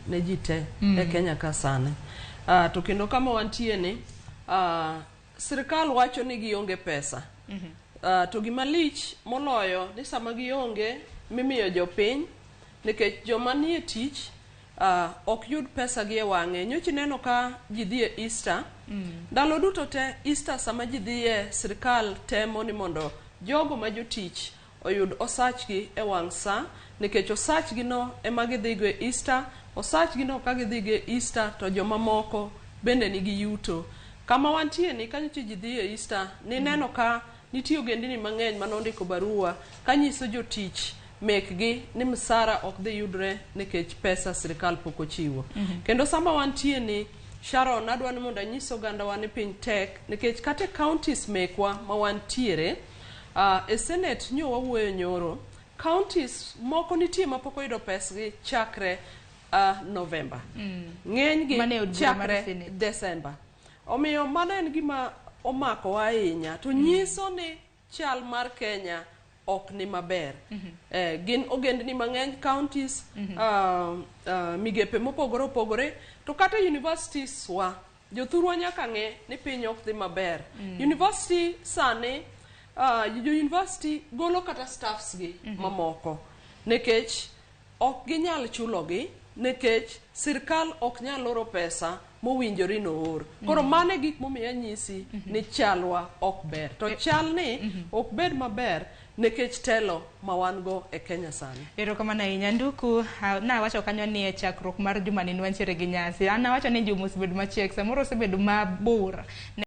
ne ji te e Kenya ka sani. To kendo kama wantie ni, sirkal wacho ni gionge pesa. To gima lich moloyo ni sama gionge mimiyo jopiny nikech joma nie tich ok yud pesa gi e wang'e. Nyochi neno ka ji dhi e Easter. Ndalo duto te Easter sama ji dhi e sirkal temo ni mondo jogo ma jotich oyud osachgi e wang' sa, nikech osachgi no ema gidhigo e Easter. Osachgi no ka gidhigo e Easter to joma moko bende nigi yuto. Kama wantie ni kanyo ji dhi e Easter ni neno ka nitie ogendini mang'eny manondiko barua kanyiso jotich mekgi ni msara ok dhi yudre nikech pesa sirkal pok ochiwo. Kendo sama wantie ni Sharon adwa ni mondo anyis oganda wa ni piny tek nikech kata kaontis mekwa ma wantiere e Senate nyo wawuoyo nyoro. Kaontis moko nitie ma pok oyudo pesgi chakre November. Ng'enygi chakre December. Omiyo mano en gima omako ahinya to nyiso ni chal mar Kenya ok ni maber. Gin ogendni mang'eny kaontis, migepe mopogore opogore, to kata universities wa jothurwa nyaka ng'e ni piny ok dhi maber. University sani university golo kata staffs gi mamoko nikech ok ginyal chulogi nikech sirkal ok nyal oro pesa mowinjore noor. Koro mane gik momiya nyisi ni chalwa ok ber. To chal ni ok bed maber nikech telo ma wan go e Kenya sani. Erokamano ahinya Nduku. Nawacho kanyo ni e chakruok mar juma ni wantiere gi nyasi. Nawacho ni juma osebedo machiek, samoro osebedo mabor.